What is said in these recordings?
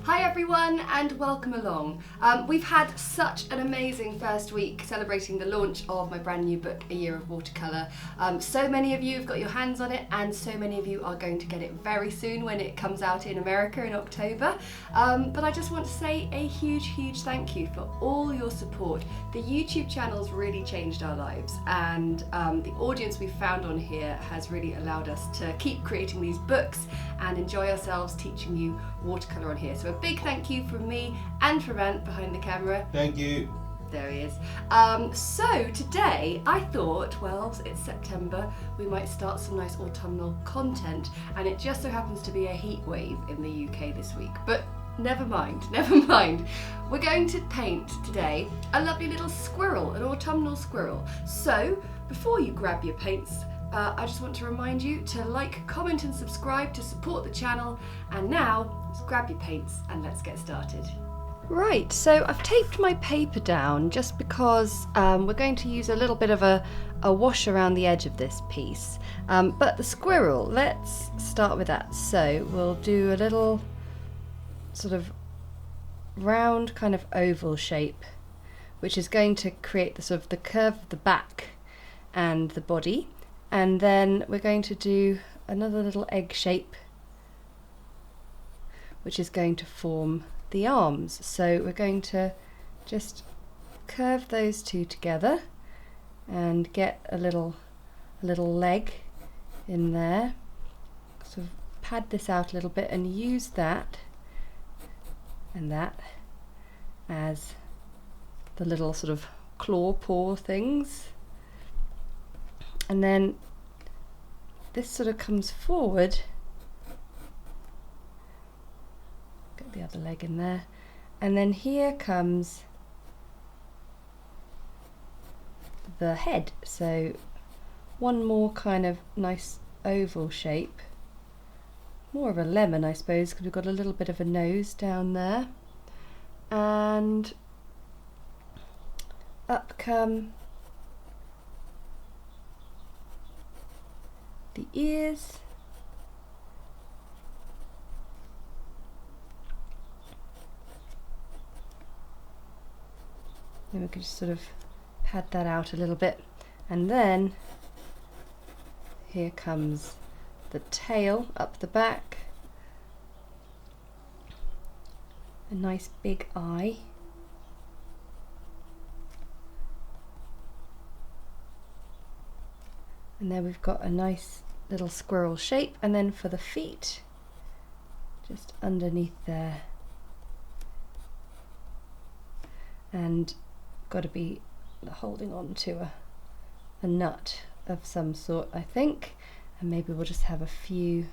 Hi everyone and welcome along. We've had such an amazing first week celebrating the launch of my brand new book, A Year of Watercolour. So many of you have got your hands on it and so many of you are going to get it very soon when it comes out in America in October. But I just want to say a huge thank you for all your support. The YouTube channel's really changed our lives and the audience we've found on here has really allowed us to keep creating these books and enjoy ourselves teaching you watercolour on here. So a big thank you from me and from Ant behind the camera. Thank you. There he is. So today I thought, well, it's September, we might start some nice autumnal content, and it just so happens to be a heat wave in the UK this week. But never mind. We're going to paint today a lovely little squirrel, an autumnal squirrel. So before you grab your paints, I just want to remind you to like, comment and subscribe to support the channel. And now, let's grab your paints and let's get started. Right, so I've taped my paper down just because we're going to use a little bit of a wash around the edge of this piece. But the squirrel, let's start with that. So we'll do a little sort of round kind of oval shape, which is going to create the sort of the curve of the back and the body. And then we're going to do another little egg shape, which is going to form the arms. So we're going to just curve those two together and get a little leg in there. Sort of pad this out a little bit and use that and that as the little sort of claw paw things. And then this sort of comes forward, get the other leg in there, and then here comes the head. So one more kind of nice oval shape, more of a lemon I suppose, because we've got a little bit of a nose down there, and up come the ears, then we can just sort of pad that out a little bit, and then here comes the tail up the back, a nice big eye, and then we've got a nice little squirrel shape. And then for the feet, just underneath there, and got to be holding on to a nut of some sort, I think, and maybe we'll just have a few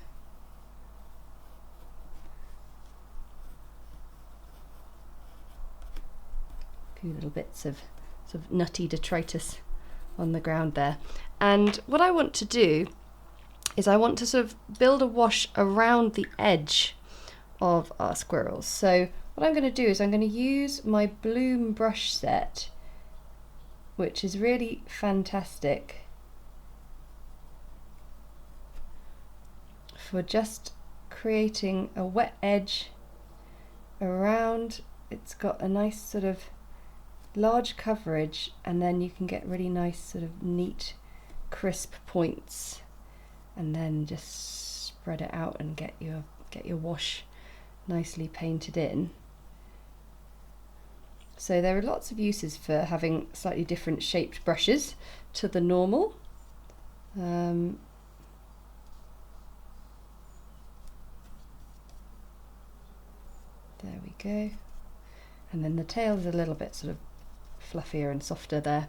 little bits of sort of nutty detritus on the ground there. And what I want to do is I want to sort of build a wash around the edge of our squirrels. So what I'm going to do is I'm going to use my Bloom brush set, which is really fantastic for just creating a wet edge around. It's got a nice sort of large coverage, and then you can get really nice sort of neat crisp points, and then just spread it out and get your wash nicely painted in. So there are lots of uses for having slightly different shaped brushes to the normal. There we go. And then the tail is a little bit sort of fluffier and softer there.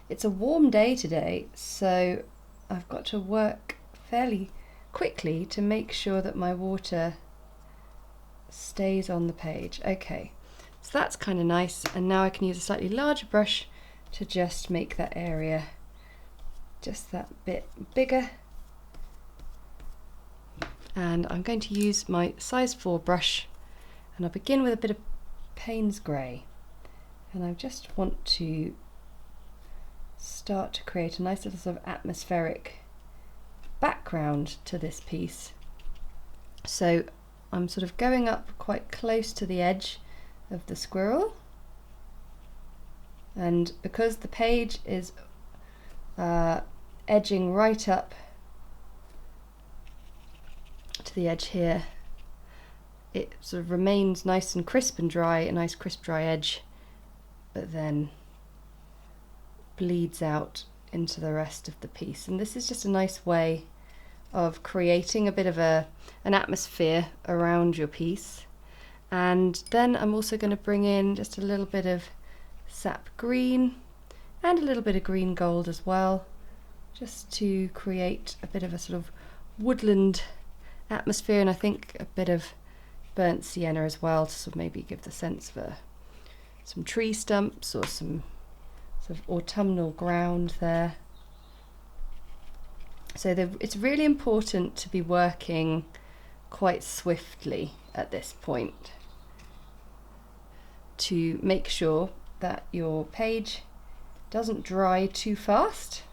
It's a warm day today, so I've got to work fairly quickly to make sure that my water stays on the page. Okay, so that's kind of nice, and now I can use a slightly larger brush to just make that area just that bit bigger. And I'm going to use my size 4 brush, and I'll begin with a bit of Payne's Grey, and I just want to start to create a nice little sort of atmospheric background to this piece. So I'm sort of going up quite close to the edge of the squirrel, and because the page is edging right up to the edge here, it sort of remains nice and crisp and dry, a nice crisp dry edge, but then bleeds out into the rest of the piece. And this is just a nice way of creating a bit of an atmosphere around your piece. And then I'm also going to bring in just a little bit of sap green and a little bit of green gold as well, just to create a bit of a sort of woodland atmosphere, and I think a bit of burnt sienna as well, to sort of maybe give the sense of some tree stumps or some sort of autumnal ground there. So it's really important to be working quite swiftly at this point to make sure that your page doesn't dry too fast.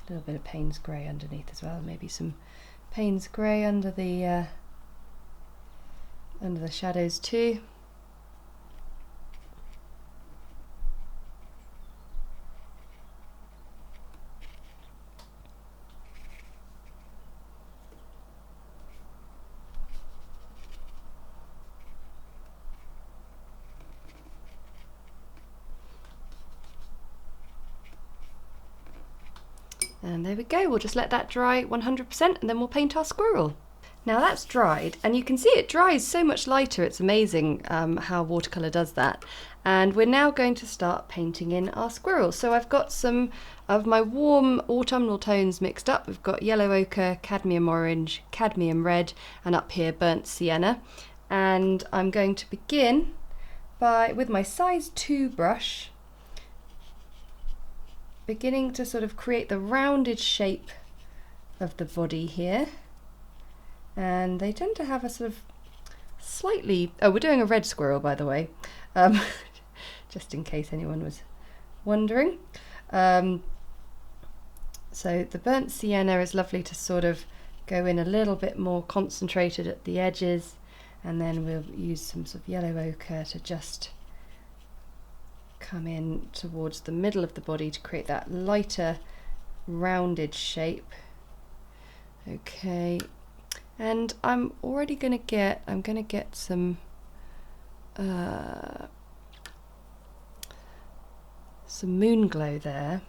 A little bit of Payne's grey underneath as well, maybe some Payne's grey under the shadows too. And there we go, we'll just let that dry 100% and then we'll paint our squirrel. Now that's dried, and you can see it dries so much lighter, it's amazing how watercolour does that. And we're now going to start painting in our squirrel. So I've got some of my warm autumnal tones mixed up. We've got yellow ochre, cadmium orange, cadmium red, and up here burnt sienna. And I'm going to begin with my size 2 brush, beginning to sort of create the rounded shape of the body here. And they tend to have a sort of slightly, oh, we're doing a red squirrel, by the way, just in case anyone was wondering. So the burnt sienna is lovely to sort of go in a little bit more concentrated at the edges, and then we'll use some sort of yellow ochre to just come in towards the middle of the body to create that lighter rounded shape. Okay, and I'm already going to get some moon glow there,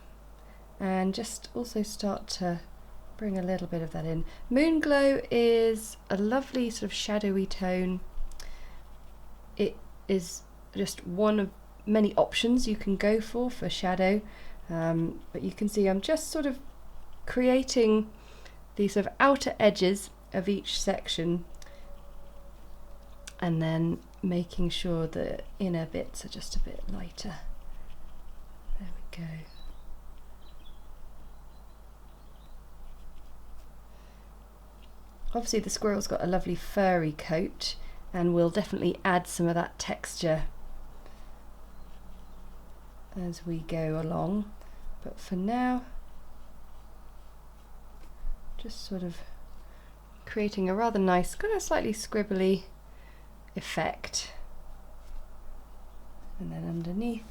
and just also start to bring a little bit of that in. Moon glow is a lovely sort of shadowy tone. It is just one of many options you can go for shadow, but you can see I'm just sort of creating these sort of outer edges of each section and then making sure the inner bits are just a bit lighter. There we go. Obviously the squirrel's got a lovely furry coat, and we'll definitely add some of that texture as we go along, but for now just sort of creating a rather nice kind of slightly scribbly effect. And then underneath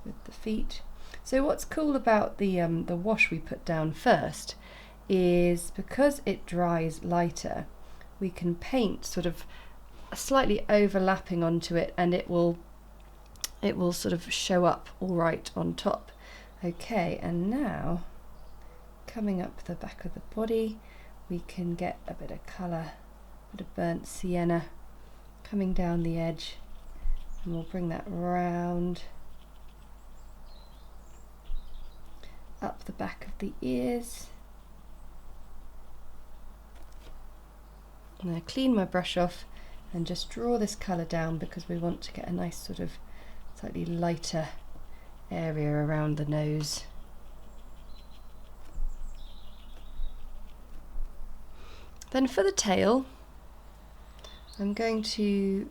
with the feet. So what's cool about the wash we put down first is because it dries lighter, we can paint sort of slightly overlapping onto it, and it will sort of show up all right on top. Okay, and now coming up the back of the body, we can get a bit of colour, a bit of burnt sienna coming down the edge, and we'll bring that round up the back of the ears. And I clean my brush off and just draw this colour down because we want to get a nice sort of slightly lighter area around the nose. Then for the tail, I'm going to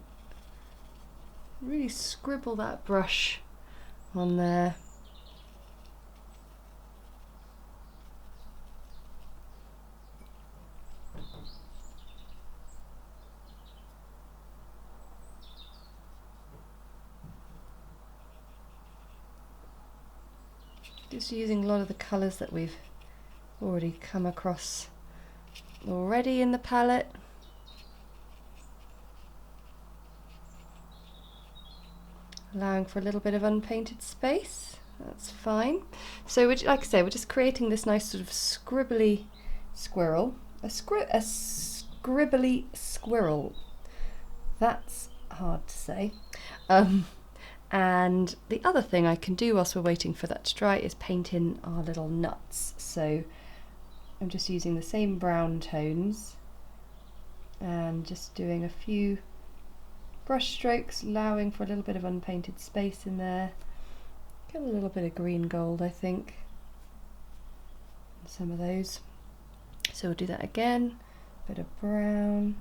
really scribble that brush on there. Just using a lot of the colours that we've already come across already in the palette. Allowing for a little bit of unpainted space, that's fine. So like I say, we're just creating this nice sort of scribbly squirrel, a scribbly squirrel. That's hard to say. And the other thing I can do whilst we're waiting for that to dry is paint in our little nuts. So I'm just using the same brown tones and just doing a few brush strokes, allowing for a little bit of unpainted space in there. Get a little bit of green gold, I think, in some of those. So we'll do that again, a bit of brown.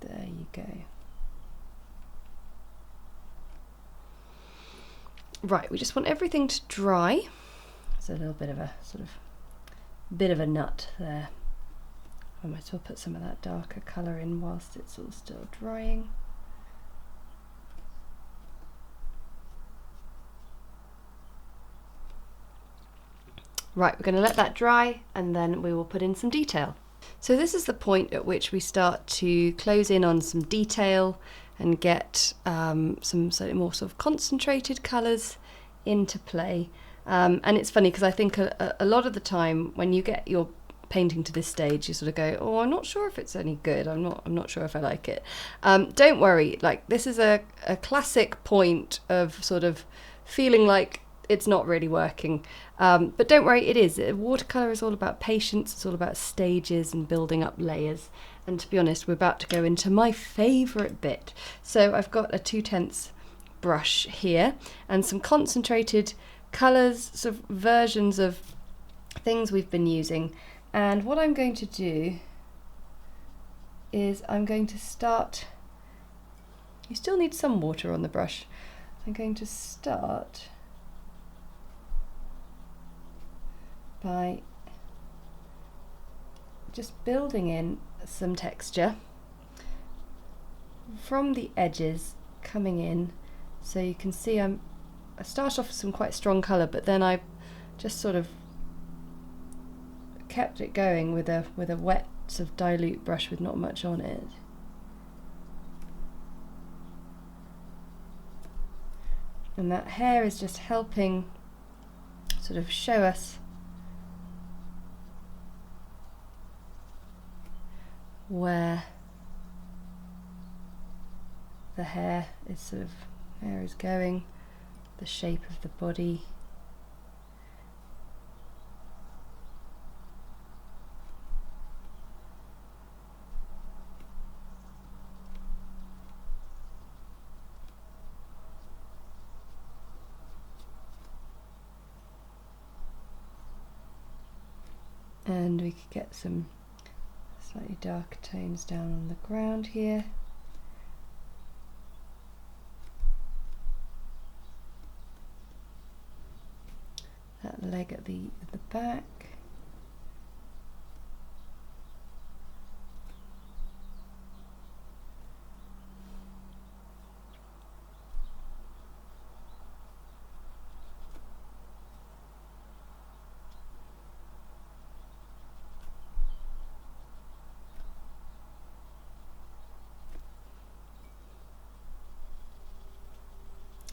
There you go. Right, we just want everything to dry. There's a little bit of a nut there. I might as well put some of that darker colour in whilst it's all still drying. Right, we're going to let that dry and then we will put in some detail. So this is the point at which we start to close in on some detail and get some slightly more sort of concentrated colours into play. And it's funny because I think a lot of the time when you get your painting to this stage, you sort of go, oh, I'm not sure if it's any good. I'm not sure if I like it. Don't worry, like this is a classic point of sort of feeling like it's not really working. But don't worry, it is. Watercolour is all about patience, it's all about stages and building up layers. And to be honest, we're about to go into my favourite bit. So I've got a 2/10 brush here and some concentrated colours, sort of versions of things we've been using. And what I'm going to do is I'm going to start, you still need some water on the brush. I'm going to start by just building in some texture from the edges coming in. So you can see I start off with some quite strong colour, but then I just sort of kept it going with a wet sort of dilute brush with not much on it. And that hair is just helping sort of show us where the hair is going, the shape of the body. And we could get some slightly darker tones down on the ground here. That leg at the back.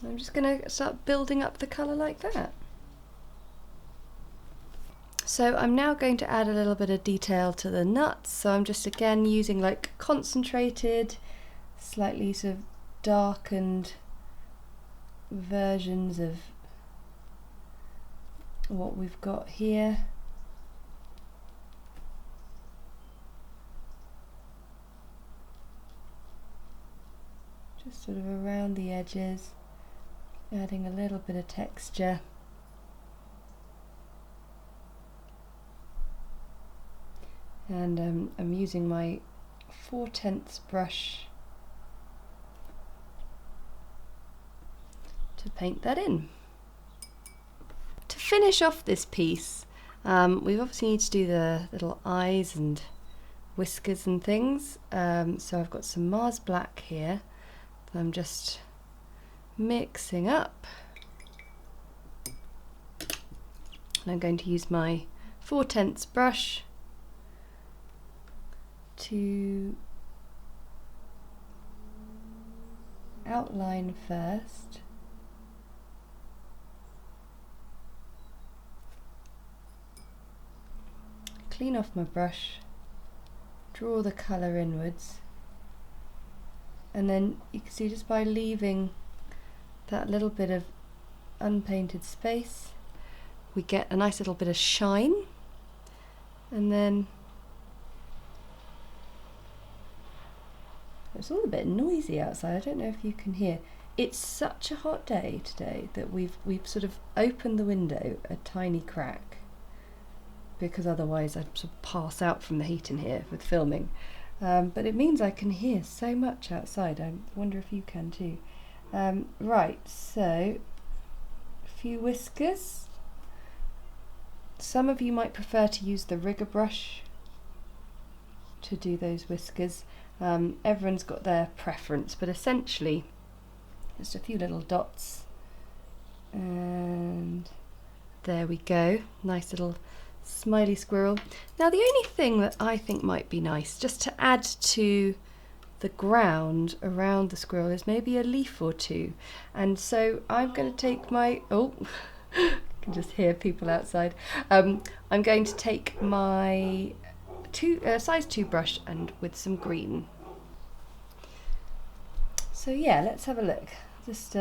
I'm just going to start building up the colour like that. So I'm now going to add a little bit of detail to the nuts. So I'm just again using like concentrated, slightly sort of darkened versions of what we've got here. Just sort of around the edges, adding a little bit of texture. And I'm using my 4/10 brush to paint that in. To finish off this piece, we obviously need to do the little eyes and whiskers and things. So I've got some Mars Black here that I'm just mixing up. And I'm going to use my 4/10 brush to outline first. Clean off my brush, draw the colour inwards, and then you can see just by leaving that little bit of unpainted space, we get a nice little bit of shine. And then it's all a bit noisy outside. I don't know if you can hear. It's such a hot day today that we've sort of opened the window a tiny crack, because otherwise I'd sort of pass out from the heat in here with filming. But it means I can hear so much outside. I wonder if you can too. Right, so a few whiskers. Some of you might prefer to use the rigger brush to do those whiskers. Everyone's got their preference, but essentially just a few little dots. And there we go, nice little smiley squirrel. Now the only thing that I think might be nice just to add to the ground around the squirrel is maybe a leaf or two. And so I'm going to take my, oh, I can just hear people outside. I'm going to take my size 2 brush and with some green. So yeah, let's have a look. Just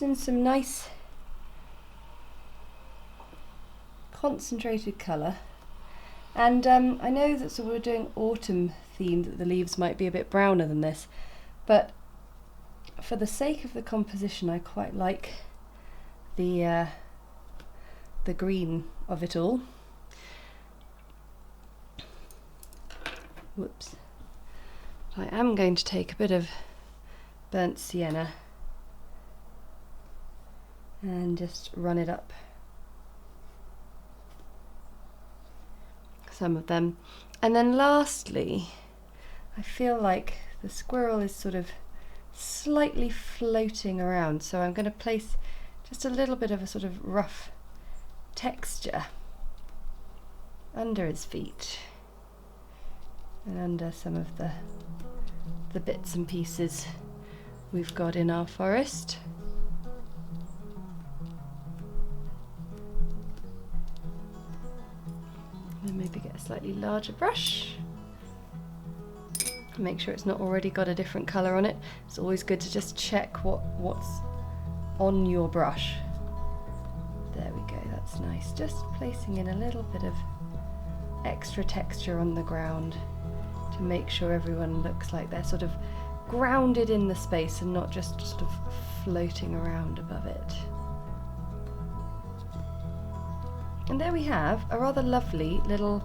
in some nice concentrated colour. And I know that so we're doing autumn themed, that the leaves might be a bit browner than this, but for the sake of the composition I quite like the green of it all. Whoops. I am going to take a bit of burnt sienna and just run it up some of them. And then lastly, I feel like the squirrel is sort of slightly floating around, so I'm going to place just a little bit of a sort of rough texture under his feet and under some of the bits and pieces we've got in our forest. And maybe get a slightly larger brush. Make sure it's not already got a different colour on it. It's always good to just check what's on your brush. There we go, that's nice. Just placing in a little bit of extra texture on the ground to make sure everyone looks like they're sort of grounded in the space and not just sort of floating around above it. And there we have a rather lovely little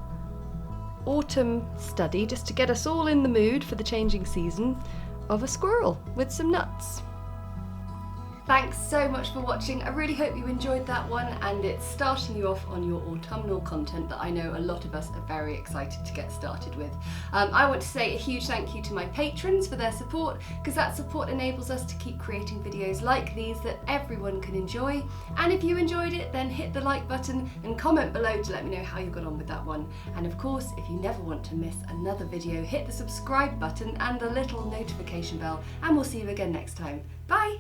autumn study, just to get us all in the mood for the changing season, of a squirrel with some nuts. Thanks so much for watching. I really hope you enjoyed that one, and it's starting you off on your autumnal content that I know a lot of us are very excited to get started with. I want to say a huge thank you to my patrons for their support, because that support enables us to keep creating videos like these that everyone can enjoy. And if you enjoyed it, then hit the like button and comment below to let me know how you got on with that one. And of course, if you never want to miss another video, hit the subscribe button and the little notification bell, and we'll see you again next time. Bye!